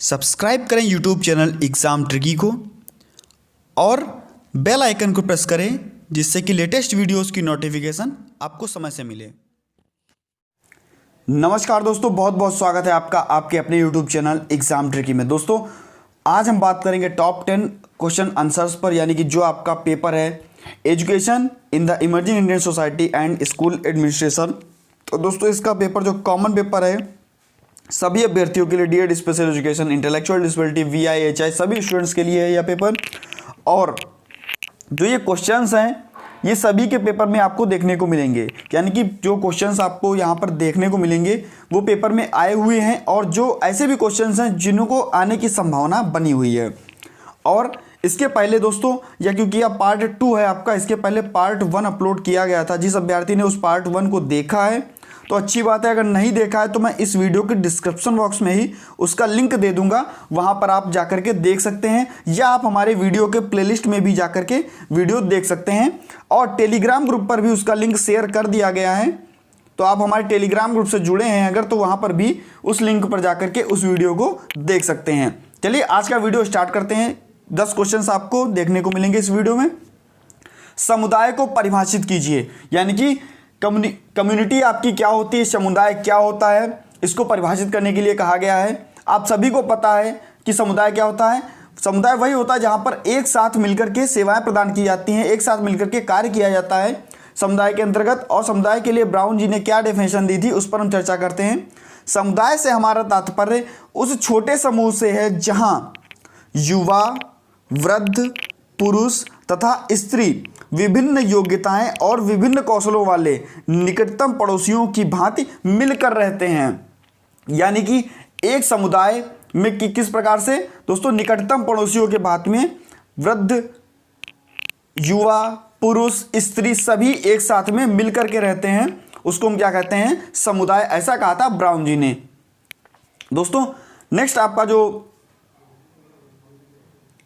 Subscribe करें YouTube channel exam tricky को और बेल आइकन को प्रेस करें जिससे कि लेटेस्ट वीडियोस की नोटिफिकेशन आपको समय से मिले। नमस्कार दोस्तों, बहुत बहुत स्वागत है आपका आपके अपने यूट्यूब चैनल एग्ज़ाम ट्रिकी में। दोस्तों आज हम बात करेंगे टॉप 10 क्वेश्चन आंसर्स पर, यानी कि जो आपका पेपर है education in the emerging Indian society and school administration. तो दोस्तों इसका पेपर जो कॉमन पेपर है सभी अभ्यर्थियों के लिए, DEd special education, intellectual disability, VI HI सभी स्टूडेंट्स के लिए है यह पेपर। और जो ये क्वेश्चंस हैं ये सभी के पेपर में आपको देखने को मिलेंगे, यानी कि जो क्वेश्चंस आपको यहाँ पर देखने को मिलेंगे वो पेपर में आए हुए हैं और जो ऐसे भी क्वेश्चंस हैं जिनको आने की संभावना बनी हुई है। और इसके पहले दोस्तों, या क्योंकि यह पार्ट 2 है आपका, इसके पहले पार्ट 1 अपलोड किया गया था। जिस अभ्यर्थी ने उस पार्ट 1 को देखा है तो अच्छी बात है, अगर नहीं देखा है तो मैं इस वीडियो के डिस्क्रिप्शन बॉक्स में ही उसका लिंक दे दूंगा, वहां पर आप जाकर के देख सकते हैं, या आप हमारे वीडियो के प्लेलिस्ट में भी जाकर के वीडियो देख सकते हैं। और टेलीग्राम ग्रुप पर भी उसका लिंक शेयर कर दिया गया है, तो आप हमारे टेलीग्राम ग्रुप से जुड़े हैं अगर, तो वहां पर भी उस लिंक पर जाकर के उस वीडियो को देख सकते हैं। चलिए आज का वीडियो स्टार्ट करते हैं। 10 क्वेश्चन आपको देखने को मिलेंगे इस वीडियो में। समुदाय को परिभाषित कीजिए, यानी कि कम्युनिटी आपकी क्या होती है, समुदाय क्या होता है, इसको परिभाषित करने के लिए कहा गया है। आप सभी को पता है कि समुदाय क्या होता है। समुदाय वही होता है जहां पर एक साथ मिलकर के सेवाएं प्रदान की जाती हैं, एक साथ मिलकर के कार्य किया जाता है समुदाय के अंतर्गत। और समुदाय के लिए ब्राउन जी ने क्या डेफिनेशन दी थी उस पर हम चर्चा करते हैं। समुदाय से हमारा तात्पर्य उस छोटे समूह से है जहां युवा, वृद्ध, पुरुष तथा स्त्री विभिन्न योग्यताएं और विभिन्न कौशलों वाले निकटतम पड़ोसियों की भांति मिलकर रहते हैं। यानी कि एक समुदाय में किस प्रकार से दोस्तों, निकटतम पड़ोसियों के भांति में वृद्ध, युवा, पुरुष, स्त्री सभी एक साथ में मिलकर के रहते हैं, उसको हम क्या कहते हैं, समुदाय। ऐसा कहा था ब्राउन जी ने। दोस्तों नेक्स्ट आपका जो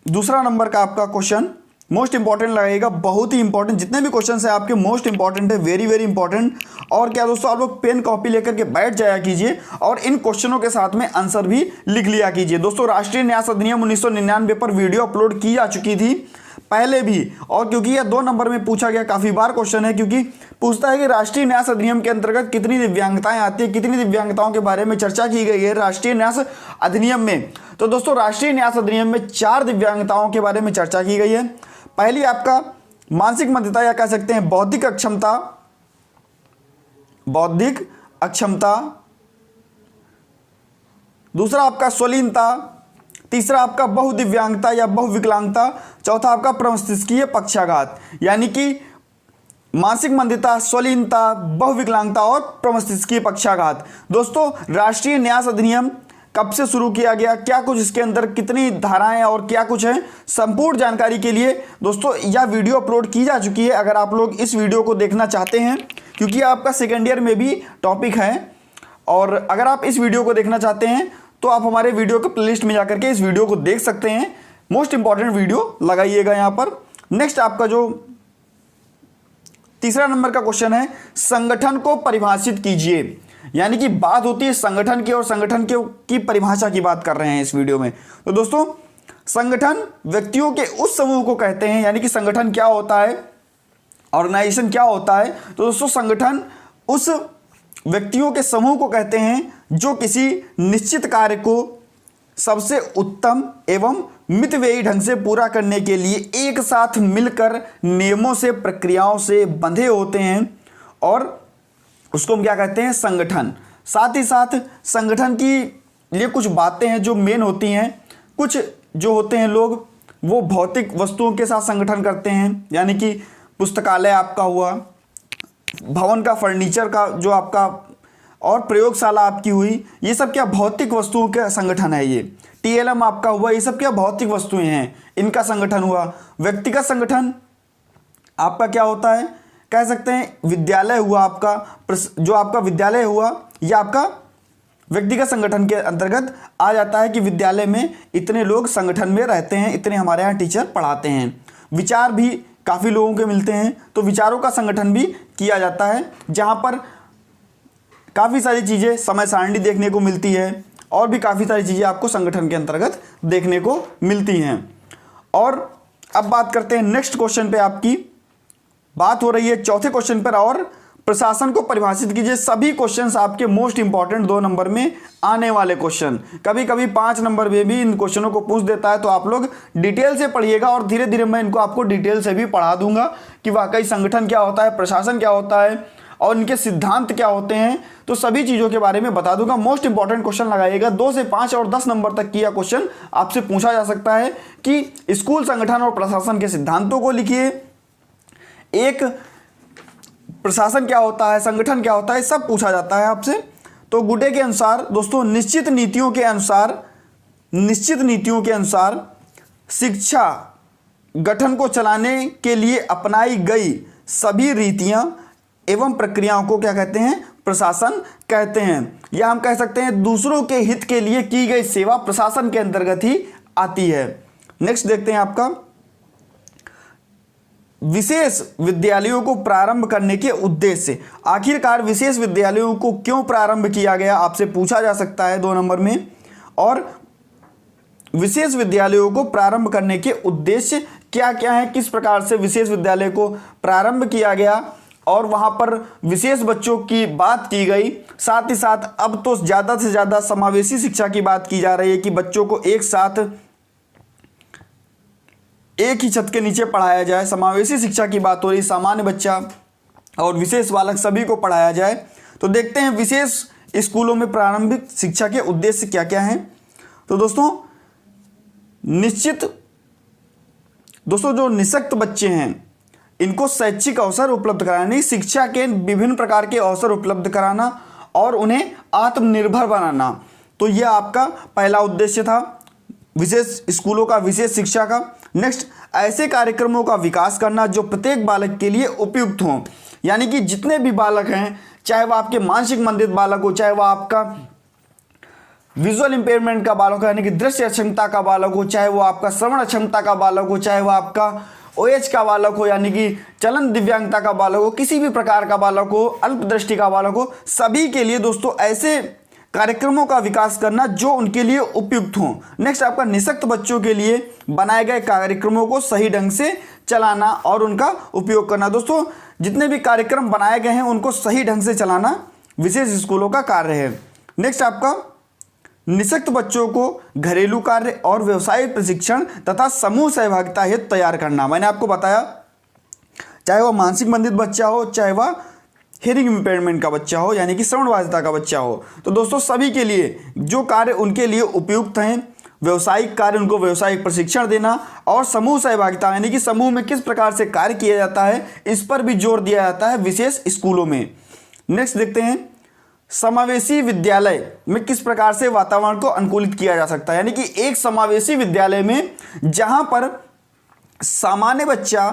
दूसरा नंबर का आपका क्वेश्चन मोस्ट इंपॉर्टेंट लगेगा, बहुत ही इंपॉर्टेंट। जितने भी क्वेश्चंस हैं आपके मोस्ट इंपॉर्टेंट है, वेरी वेरी इंपॉर्टेंट। और क्या दोस्तों, आप लोग पेन कॉपी लेकर के बैठ जाया कीजिए और इन क्वेश्चनों के साथ में आंसर भी लिख लिया कीजिए। दोस्तों राष्ट्रीय न्यास अधिनियम 1999 पर वीडियो अपलोड की जा चुकी थी पहले भी, और क्योंकि यह 2 नंबर में पूछा गया, काफी बार क्वेश्चन है, क्योंकि पूछता है कि राष्ट्रीय न्यास अधिनियम के अंतर्गत कितनी दिव्यांगताएं आती है, कितनी दिव्यांगताओं के बारे में चर्चा की गई है राष्ट्रीय न्यास अधिनियम में। तो दोस्तों राष्ट्रीय न्यास अधिनियम में 4 दिव्यांगताओं के बारे में चर्चा की गई है। पहली आपका मानसिक मंदता, या कह सकते हैं बौद्धिक अक्षमता। दूसरा आपका स्वलीनता। तीसरा आपका बहुदिव्यांगता या बहुविकलांगता। चौथा आपका प्रमस्तिष्कीय पक्षाघात। यानी कि मानसिक मंदता, स्वलीनता, बहुविकलांगता और प्रमस्तिष्कीय पक्षाघात। दोस्तों राष्ट्रीय न्यास अधिनियम कब से शुरू किया गया, क्या कुछ इसके अंदर कितनी धाराएं और क्या कुछ है, संपूर्ण जानकारी के लिए दोस्तों यह वीडियो अपलोड की जा चुकी है। अगर आप लोग इस वीडियो को देखना चाहते हैं, क्योंकि आपका सेकेंड ईयर में भी टॉपिक है, और अगर आप इस वीडियो को देखना चाहते हैं तो आप हमारे वीडियो के प्लेलिस्ट में जाकर के इस वीडियो को देख सकते हैं। मोस्ट इंपॉर्टेंट वीडियो लगाइएगा यहाँ पर। नेक्स्ट आपका जो तीसरा नंबर का क्वेश्चन है, संगठन को परिभाषित कीजिए। यानी कि बात होती है संगठन की, और संगठन की परिभाषा की बात कर रहे हैं इस वीडियो में। तो दोस्तों संगठन व्यक्तियों के उस समूह को कहते हैं, यानी कि संगठन क्या होता है, ऑर्गेनाइजेशन क्या होता है। तो दोस्तों संगठन उस व्यक्तियों के समूह को कहते हैं जो किसी निश्चित कार्य को सबसे उत्तम एवं मितव्ययी ढंग से पूरा करने के लिए एक साथ मिलकर नियमों से, प्रक्रियाओं से बंधे होते हैं, और उसको हम क्या कहते हैं, संगठन। साथ ही साथ संगठन की लिए कुछ बातें हैं जो मेन होती हैं। कुछ जो होते हैं लोग वो भौतिक वस्तुओं के साथ संगठन करते हैं, यानी कि पुस्तकालय आपका हुआ, भवन का फर्नीचर का जो आपका, और प्रयोगशाला आपकी हुई, ये सब क्या भौतिक वस्तुओं का संगठन है। ये टीएलएम आपका हुआ, ये सब क्या भौतिक वस्तुएं हैं, इनका संगठन हुआ। व्यक्तिगत संगठन आपका क्या होता है, कह सकते हैं विद्यालय हुआ आपका, जो आपका विद्यालय हुआ यह आपका व्यक्तिगत संगठन के अंतर्गत आ जाता है कि विद्यालय में इतने लोग संगठन में रहते हैं, इतने हमारे यहाँ टीचर पढ़ाते हैं। विचार भी काफ़ी लोगों के मिलते हैं, तो विचारों का संगठन भी किया जाता है, जहाँ पर काफ़ी सारी चीज़ें समय सारणी देखने को मिलती है, और भी काफ़ी सारी चीज़ें आपको संगठन के अंतर्गत देखने को मिलती हैं। और अब बात करते हैं नेक्स्ट क्वेश्चन पे। आपकी बात हो रही है चौथे क्वेश्चन पर, और प्रशासन को परिभाषित कीजिए। सभी क्वेश्चंस आपके मोस्ट इंपॉर्टेंट 2 नंबर में आने वाले क्वेश्चन, कभी कभी 5 नंबर में भी इन क्वेश्चनों को पूछ देता है, तो आप लोग डिटेल से पढ़िएगा और धीरे धीरे मैं इनको आपको डिटेल से भी पढ़ा दूंगा कि वाकई संगठन क्या होता है, प्रशासन क्या होता है और इनके सिद्धांत क्या होते हैं, तो सभी चीज़ों के बारे में बता दूंगा। मोस्ट इंपॉर्टेंट क्वेश्चन लगाइएगा। 2 से 5 और 10 नंबर तक की यह क्वेश्चन आपसे पूछा जा सकता है कि स्कूल, संगठन और प्रशासन के सिद्धांतों को लिखिए, एक प्रशासन क्या होता है, संगठन क्या होता है, सब पूछा जाता है आपसे। तो गुडे के अनुसार दोस्तों, निश्चित नीतियों के अनुसार शिक्षा गठन को चलाने के लिए अपनाई गई सभी रीतियां एवं प्रक्रियाओं को क्या कहते हैं, प्रशासन कहते हैं। या हम कह सकते हैं दूसरों के हित के लिए की गई सेवा प्रशासन के अंतर्गत ही आती है। नेक्स्ट देखते हैं आपका, विशेष विद्यालयों को प्रारंभ करने के उद्देश्य। आखिरकार विशेष विद्यालयों को क्यों प्रारंभ किया गया, आपसे पूछा जा सकता है 2 नंबर में। और विशेष विद्यालयों को प्रारंभ करने के उद्देश्य क्या क्या है, किस प्रकार से विशेष विद्यालय को प्रारंभ किया गया और वहां पर विशेष बच्चों की बात की गई। साथ ही साथ अब तो ज़्यादा से ज़्यादा समावेशी शिक्षा की बात की जा रही है कि बच्चों को एक साथ एक ही छत के नीचे पढ़ाया जाए। समावेशी शिक्षा की बात हो रही, सामान्य बच्चा और विशेष बालक सभी को पढ़ाया जाए। तो देखते हैं विशेष स्कूलों में प्रारंभिक शिक्षा के उद्देश्य क्या क्या हैं। तो दोस्तों जो निःशक्त बच्चे हैं इनको शैक्षिक अवसर उपलब्ध कराना, शिक्षा के विभिन्न प्रकार के अवसर उपलब्ध कराना और उन्हें आत्मनिर्भर बनाना। तो यह आपका पहला उद्देश्य था विशेष स्कूलों का, विशेष शिक्षा का। नेक्स्ट, ऐसे कार्यक्रमों का विकास करना जो प्रत्येक बालक के लिए उपयुक्त हों, यानी कि जितने भी बालक हैं, चाहे वह आपके मानसिक मंदित बालक हो, चाहे वह आपका विजुअल इंपेयरमेंट का बालक हो यानी कि दृश्य अक्षमता का बालक हो, चाहे वो आपका श्रवण अक्षमता का बालक हो, चाहे वह आपका OH का बालक हो यानी कि चलन दिव्यांगता का बालक हो, किसी भी प्रकार का बालक हो, अल्पदृष्टि का बालक हो, सभी के लिए दोस्तों ऐसे कार्यक्रमों का विकास करना जो उनके लिए उपयुक्त हों। नेक्स्ट, आपका निःशक्त बच्चों के लिए बनाए गए कार्यक्रमों को सही ढंग से चलाना और उनका उपयोग करना। दोस्तों जितने भी कार्यक्रम बनाए गए हैं उनको सही ढंग से चलाना विशेष स्कूलों का कार्य है। नेक्स्ट, आपका निःशक्त बच्चों को घरेलू कार्य और व्यवसायिक प्रशिक्षण तथा समूह सहभागिता हेतु तैयार करना। मैंने आपको बताया, चाहे वह मानसिक मंदित बच्चा हो, चाहे वह हियरिंग इंपेयरमेंट का बच्चा हो यानी कि श्रवण बाधिता का बच्चा हो, तो दोस्तों सभी के लिए जो कार्य उनके लिए उपयुक्त हैं, व्यवसायिक कार्य, उनको व्यवसायिक प्रशिक्षण देना और समूह सहभागिता यानी कि समूह में किस प्रकार से कार्य किया जाता है, इस पर भी जोर दिया जाता है विशेष स्कूलों में। नेक्स्ट देखते हैं, समावेशी विद्यालय में किस प्रकार से वातावरण को अनुकूलित किया जा सकता है, यानी कि एक समावेशी विद्यालय में जहां पर सामान्य बच्चा,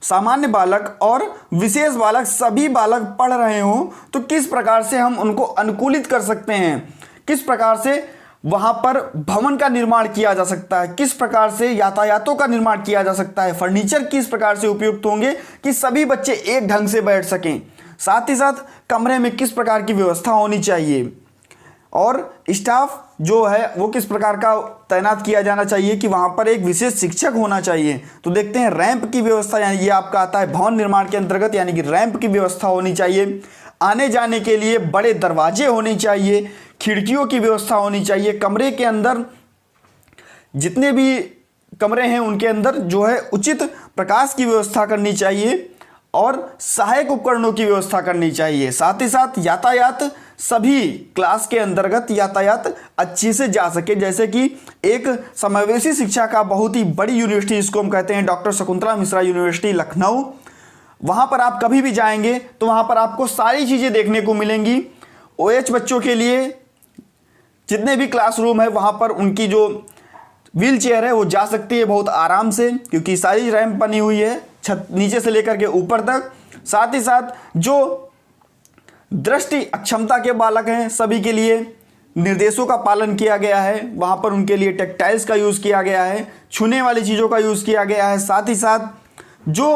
सामान्य बालक और विशेष बालक सभी बालक पढ़ रहे हों, तो किस प्रकार से हम उनको अनुकूलित कर सकते हैं, किस प्रकार से वहां पर भवन का निर्माण किया जा सकता है, किस प्रकार से यातायातों का निर्माण किया जा सकता है, फर्नीचर किस प्रकार से उपयुक्त होंगे कि सभी बच्चे एक ढंग से बैठ सकें। साथ ही साथ कमरे में किस प्रकार की व्यवस्था होनी चाहिए और स्टाफ जो है वो किस प्रकार का तैनात किया जाना चाहिए कि वहाँ पर एक विशेष शिक्षक होना चाहिए। तो देखते हैं रैंप की व्यवस्था, यानी ये आपका आता है भवन निर्माण के अंतर्गत, यानी कि रैंप की व्यवस्था होनी चाहिए, आने जाने के लिए बड़े दरवाजे होने चाहिए, खिड़कियों की व्यवस्था होनी चाहिए, कमरे के अंदर जितने भी कमरे हैं उनके अंदर जो है उचित प्रकाश की व्यवस्था करनी चाहिए और सहायक उपकरणों की व्यवस्था करनी चाहिए। साथ ही साथ यातायात, सभी क्लास के अंतर्गत यातायात अच्छे से जा सके, जैसे कि एक समावेशी शिक्षा का बहुत ही बड़ी यूनिवर्सिटी जिसको हम कहते हैं डॉक्टर शकुंतला मिश्रा यूनिवर्सिटी लखनऊ, वहाँ पर आप कभी भी जाएंगे तो वहाँ पर आपको सारी चीज़ें देखने को मिलेंगी। OH बच्चों के लिए जितने भी क्लासरूम है वहाँ पर उनकी जो व्हील चेयर है वो जा सकती है बहुत आराम से, क्योंकि सारी रैंप बनी हुई है छत नीचे से लेकर के ऊपर तक। साथ ही साथ जो दृष्टि अक्षमता के बालक हैं सभी के लिए निर्देशों का पालन किया गया है, वहाँ पर उनके लिए टेक्टाइल्स का यूज़ किया गया है, छूने वाली चीज़ों का यूज़ किया गया है। साथ ही साथ जो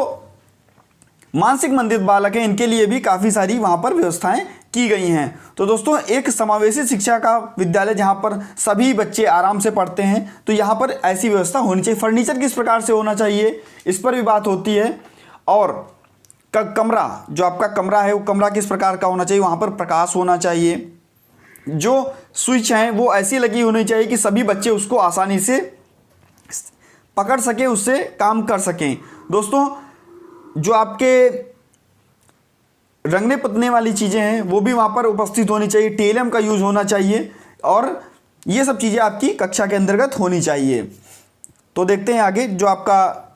मानसिक मंदित बालक हैं इनके लिए भी काफ़ी सारी वहाँ पर व्यवस्थाएं की गई हैं। तो दोस्तों एक समावेशी शिक्षा का विद्यालय जहाँ पर सभी बच्चे आराम से पढ़ते हैं, तो यहाँ पर ऐसी व्यवस्था होनी चाहिए। फर्नीचर किस प्रकार से होना चाहिए, इस पर भी बात होती है। और कमरा, जो आपका कमरा है वो कमरा किस प्रकार का होना चाहिए, वहाँ पर प्रकाश होना चाहिए। जो स्विच हैं वो ऐसी लगी होनी चाहिए कि सभी बच्चे उसको आसानी से पकड़ सकें, उससे काम कर सकें। दोस्तों जो आपके रंगने पुतने वाली चीज़ें हैं वो भी वहाँ पर उपस्थित होनी चाहिए। टेलम का यूज़ होना चाहिए और ये सब चीज़ें आपकी कक्षा के अंतर्गत होनी चाहिए। तो देखते हैं आगे। जो आपका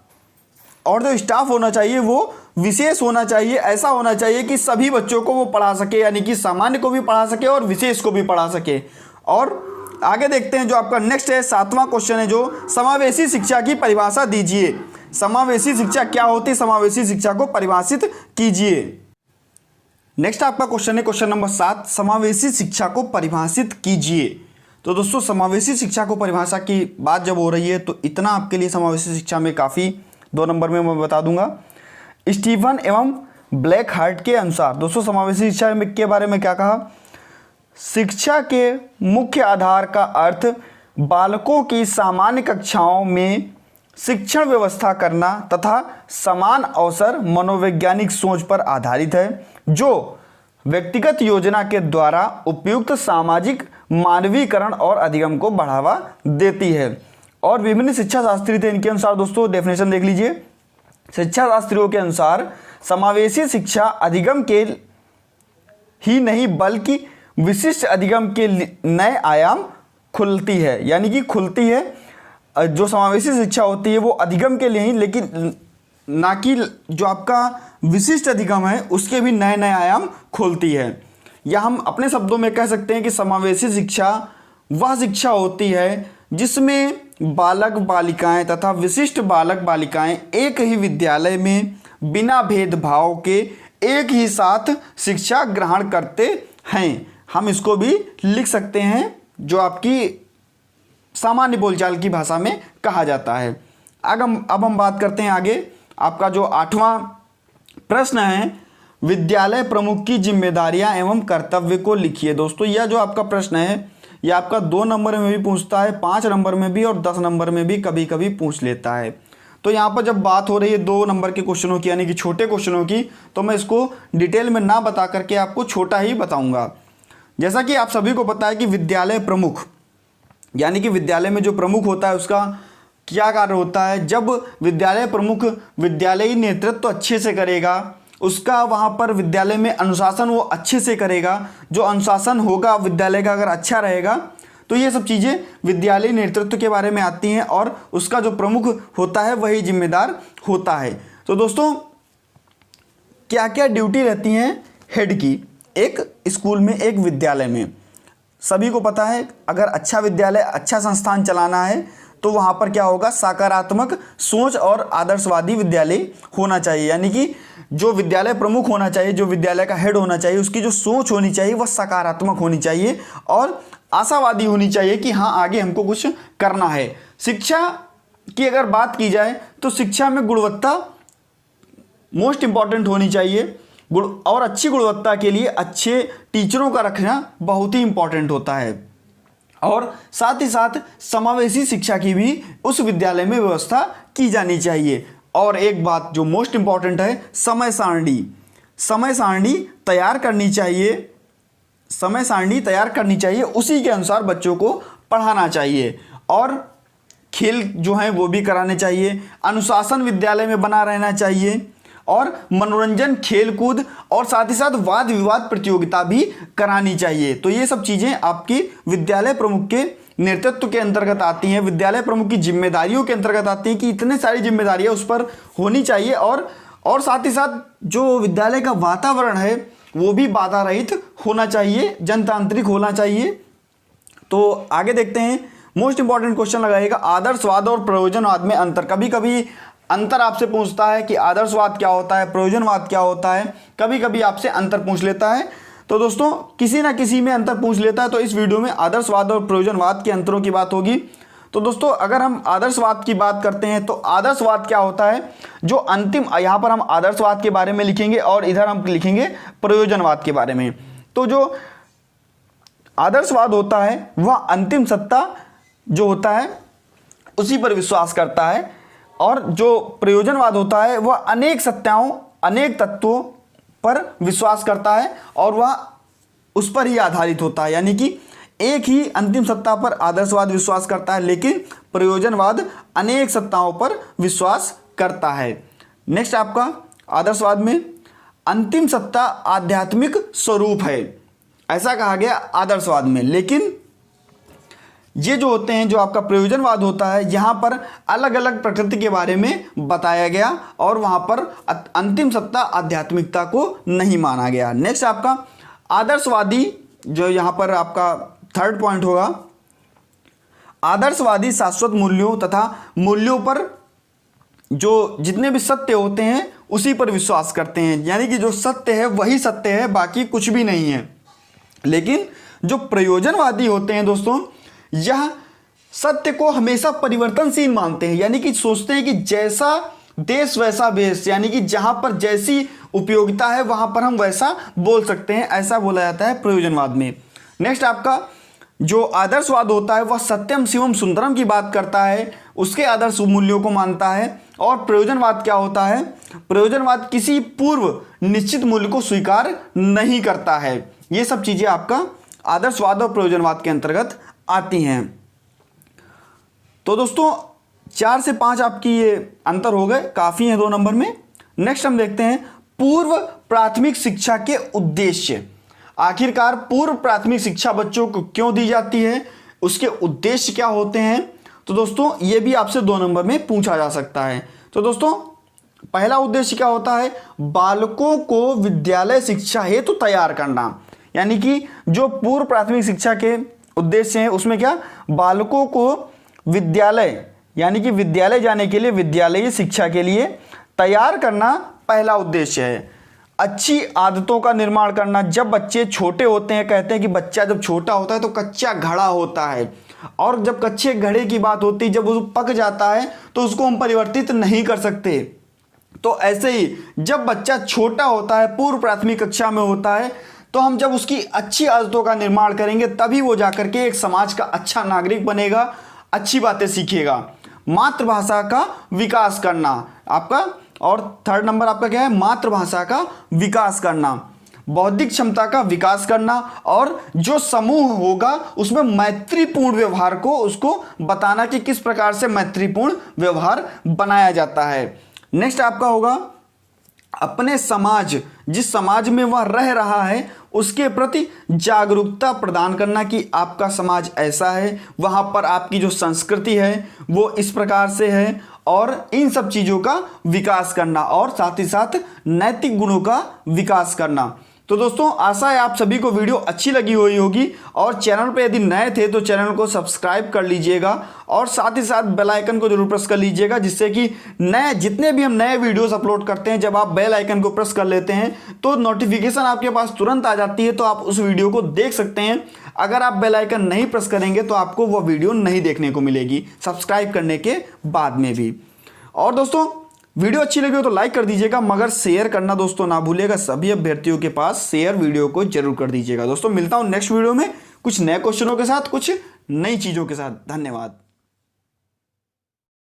और जो स्टाफ होना चाहिए वो विशेष होना चाहिए। ऐसा होना चाहिए कि सभी बच्चों को वो पढ़ा सके, यानी कि सामान्य को भी पढ़ा सके और विशेष को भी पढ़ा सके। और आगे देखते हैं जो आपका नेक्स्ट है, 7वां क्वेश्चन है जो समावेशी शिक्षा की परिभाषा दीजिए। समावेशी शिक्षा क्या होती है, समावेशी शिक्षा को परिभाषित कीजिए। नेक्स्ट आपका क्वेश्चन है क्वेश्चन नंबर 7, समावेशी शिक्षा को परिभाषित कीजिए। तो दोस्तों समावेशी शिक्षा को परिभाषा की बात जब हो रही है तो इतना आपके लिए समावेशी शिक्षा में काफ़ी 2 नंबर में मैं बता दूंगा। स्टीफन एवं ब्लैक हार्ट के अनुसार दोस्तों समावेशी शिक्षा के बारे में क्या कहा, शिक्षा के मुख्य आधार का अर्थ बालकों की सामान्य कक्षाओं में शिक्षण व्यवस्था करना तथा समान अवसर मनोवैज्ञानिक सोच पर आधारित है, जो व्यक्तिगत योजना के द्वारा उपयुक्त सामाजिक मानवीकरण और अधिगम को बढ़ावा देती है। और विभिन्न शिक्षा शास्त्री थे, इनके अनुसार दोस्तों डेफिनेशन देख लीजिए। शिक्षा शास्त्रियों के अनुसार समावेशी शिक्षा अधिगम के ही नहीं बल्कि विशिष्ट अधिगम के नए आयाम खुलती है, यानी कि खुलती है। जो समावेशी शिक्षा होती है वो अधिगम के लिए ही, लेकिन ना कि जो आपका विशिष्ट अधिगम है उसके भी नए नए आयाम खोलती है। या हम अपने शब्दों में कह सकते हैं कि समावेशी शिक्षा वह शिक्षा होती है जिसमें बालक बालिकाएं तथा विशिष्ट बालक बालिकाएं एक ही विद्यालय में बिना भेदभाव के एक ही साथ शिक्षा ग्रहण करते हैं। हम इसको भी लिख सकते हैं जो आपकी सामान्य बोलचाल की भाषा में कहा जाता है। अब हम बात करते हैं आगे। आपका जो 8वां प्रश्न है, विद्यालय प्रमुख की जिम्मेदारियां एवं कर्तव्य को लिखिए। दोस्तों यह जो आपका प्रश्न है यह आपका 2 नंबर में भी पूछता है, 5 नंबर में भी और 10 नंबर में भी कभी कभी पूछ लेता है। तो यहाँ पर जब बात हो रही है 2 नंबर के क्वेश्चनों की, यानी कि छोटे क्वेश्चनों की, तो मैं इसको डिटेल में ना बता करके आपको छोटा ही बताऊँगा। जैसा कि आप सभी को पता है कि विद्यालय प्रमुख, यानी कि विद्यालय में जो प्रमुख होता है उसका क्या कार्य होता है। जब विद्यालय प्रमुख विद्यालयी नेतृत्व तो अच्छे से करेगा, उसका वहाँ पर विद्यालय में अनुशासन वो अच्छे से करेगा। जो अनुशासन होगा विद्यालय का अगर अच्छा रहेगा तो ये सब चीज़ें विद्यालय नेतृत्व के बारे में आती हैं और उसका जो प्रमुख होता है वही जिम्मेदार होता है। तो दोस्तों क्या क्या ड्यूटी रहती हैं हेड की एक स्कूल में, एक विद्यालय में। सभी को पता है अगर अच्छा विद्यालय, अच्छा संस्थान चलाना है तो वहाँ पर क्या होगा, सकारात्मक सोच और आदर्शवादी विद्यालय होना चाहिए। यानी कि जो विद्यालय प्रमुख होना चाहिए, जो विद्यालय का हेड होना चाहिए, उसकी जो सोच होनी चाहिए वह सकारात्मक होनी चाहिए और आशावादी होनी चाहिए कि हाँ आगे हमको कुछ करना है। शिक्षा की अगर बात की जाए तो शिक्षा में गुणवत्ता मोस्ट इम्पॉर्टेंट होनी चाहिए और अच्छी गुणवत्ता के लिए अच्छे टीचरों का रखना बहुत ही इम्पॉर्टेंट होता है। और साथ ही साथ समावेशी शिक्षा की भी उस विद्यालय में व्यवस्था की जानी चाहिए। और एक बात जो मोस्ट इम्पॉर्टेंट है, समय सारणी तैयार करनी चाहिए। समय सारणी तैयार करनी चाहिए, उसी के अनुसार बच्चों को पढ़ाना चाहिए। और खेल जो हैं वो भी कराने चाहिए। अनुशासन विद्यालय में बना रहना चाहिए और मनोरंजन, खेलकूद और साथ ही साथ वाद विवाद प्रतियोगिता भी करानी चाहिए। तो ये सब चीज़ें आपकी विद्यालय प्रमुख के नेतृत्व के अंतर्गत आती हैं, विद्यालय प्रमुख की जिम्मेदारियों के अंतर्गत आती हैं कि इतने सारी जिम्मेदारियां उस पर होनी चाहिए। और साथ ही साथ जो विद्यालय का वातावरण है वो भी बाधा रहित होना चाहिए, जनतांत्रिक होना चाहिए। तो आगे देखते हैं, मोस्ट इंपॉर्टेंट क्वेश्चन लगाइएगा, आदर्शवाद और प्रयोजनवाद में अंतर। कभी कभी अंतर आपसे पूछता है कि आदर्शवाद क्या होता है, प्रयोजनवाद क्या होता है, कभी कभी आपसे अंतर पूछ लेता है। तो दोस्तों किसी ना किसी में अंतर पूछ लेता है, तो इस वीडियो में आदर्शवाद और प्रयोजनवाद के अंतरों की बात होगी। तो दोस्तों अगर हम आदर्शवाद की बात करते हैं तो आदर्शवाद क्या होता है, जो अंतिम, यहाँ पर हम आदर्शवाद के बारे में लिखेंगे और इधर हम लिखेंगे प्रयोजनवाद के बारे में। तो जो आदर्शवाद होता है वह अंतिम सत्ता जो होता है उसी पर विश्वास करता है, और जो प्रयोजनवाद होता है वह अनेक सत्ताओं, अनेक तत्वों पर विश्वास करता है और वह उस पर ही आधारित होता है। यानी कि एक ही अंतिम सत्ता पर आदर्शवाद विश्वास करता है, लेकिन प्रयोजनवाद अनेक सत्ताओं पर विश्वास करता है। नेक्स्ट आपका आदर्शवाद में अंतिम सत्ता आध्यात्मिक स्वरूप है, ऐसा कहा गया आदर्शवाद में। लेकिन ये जो होते हैं, जो आपका प्रयोजनवाद होता है, यहाँ पर अलग अलग प्रकृति के बारे में बताया गया और वहाँ पर अंतिम सत्ता आध्यात्मिकता को नहीं माना गया। नेक्स्ट आपका आदर्शवादी, जो यहाँ पर आपका थर्ड पॉइंट होगा, आदर्शवादी शाश्वत मूल्यों तथा मूल्यों पर जो जितने भी सत्य होते हैं उसी पर विश्वास करते हैं। यानी कि जो सत्य है वही सत्य है, बाकी कुछ भी नहीं है। लेकिन जो प्रयोजनवादी होते हैं दोस्तों, यह सत्य को हमेशा परिवर्तनशील मानते हैं। यानी कि सोचते हैं कि जैसा देश वैसा भेष, यानी कि जहां पर जैसी उपयोगिता है वहां पर हम वैसा बोल सकते हैं, ऐसा बोला जाता है प्रयोजनवाद में। नेक्स्ट आपका जो आदर्शवाद होता है वह सत्यम शिवम सुंदरम की बात करता है, उसके आदर्श मूल्यों को मानता है। और प्रयोजनवाद क्या होता है? प्रयोजनवाद किसी पूर्व निश्चित मूल्य को स्वीकार नहीं करता है। ये सब चीजें आपका आदर्शवाद और प्रयोजनवाद के अंतर्गत आती हैं। तो दोस्तों 4 से 5 आपकी ये अंतर हो गए, काफी है 2 नंबर में। नेक्स्ट हम देखते हैं पूर्व प्राथमिक शिक्षा के उद्देश्य। आखिरकार पूर्व प्राथमिक शिक्षा बच्चों को क्यों दी जाती है, उसके उद्देश्य क्या होते हैं? तो दोस्तों ये भी आपसे 2 नंबर में पूछा जा सकता है। तो दोस्तों पहला उद्देश्य क्या होता है? बालकों को विद्यालय शिक्षा हेतु तैयार करना। यानी कि जो पूर्व प्राथमिक शिक्षा के उद्देश्य हैं उसमें क्या, बालकों को विद्यालय, यानी कि विद्यालय जाने के लिए, विद्यालयीय शिक्षा के लिए तैयार करना पहला उद्देश्य है। अच्छी आदतों का निर्माण करना। जब बच्चे छोटे होते हैं, कहते हैं कि बच्चा जब छोटा होता है तो कच्चा घड़ा होता है, और जब कच्चे घड़े की बात होती है, जब वो पक जाता है तो उसको हम परिवर्तित नहीं कर सकते। तो ऐसे ही जब बच्चा छोटा होता है, पूर्व प्राथमिक कक्षा में होता है, तो हम जब उसकी अच्छी आदतों का निर्माण करेंगे तभी वो जाकर के एक समाज का अच्छा नागरिक बनेगा, अच्छी बातें सीखेगा। मातृभाषा का विकास करना आपका, और थर्ड नंबर आपका क्या है? मातृभाषा का विकास करना, बौद्धिक क्षमता का विकास करना, और जो समूह होगा उसमें मैत्रीपूर्ण व्यवहार को उसको बताना कि किस प्रकार से मैत्रीपूर्ण व्यवहार बनाया जाता है। नेक्स्ट आपका होगा अपने समाज, जिस समाज में वह रह रहा है उसके प्रति जागरूकता प्रदान करना कि आपका समाज ऐसा है, वहाँ पर आपकी जो संस्कृति है वो इस प्रकार से है, और इन सब चीज़ों का विकास करना, और साथ ही साथ नैतिक गुणों का विकास करना। तो दोस्तों आशा है आप सभी को वीडियो अच्छी लगी हुई होगी, और चैनल पे यदि नए थे तो चैनल को सब्सक्राइब कर लीजिएगा, और साथ ही साथ बेल आइकन को जरूर प्रेस कर लीजिएगा, जिससे कि नए जितने भी हम नए वीडियोस अपलोड करते हैं, जब आप बेल आइकन को प्रेस कर लेते हैं तो नोटिफिकेशन आपके पास तुरंत आ जाती है, तो आप उस वीडियो को देख सकते हैं। अगर आप बेल आइकन नहीं प्रेस करेंगे तो आपको वह वीडियो नहीं देखने को मिलेगी सब्सक्राइब करने के बाद में भी। और दोस्तों वीडियो अच्छी लगी हो तो लाइक कर दीजिएगा, मगर शेयर करना दोस्तों ना भूलिएगा। सभी अभ्यर्थियों के पास शेयर वीडियो को जरूर कर दीजिएगा। दोस्तों मिलता हूं नेक्स्ट वीडियो में कुछ नए क्वेश्चनों के साथ, कुछ नई चीज़ों के साथ। धन्यवाद।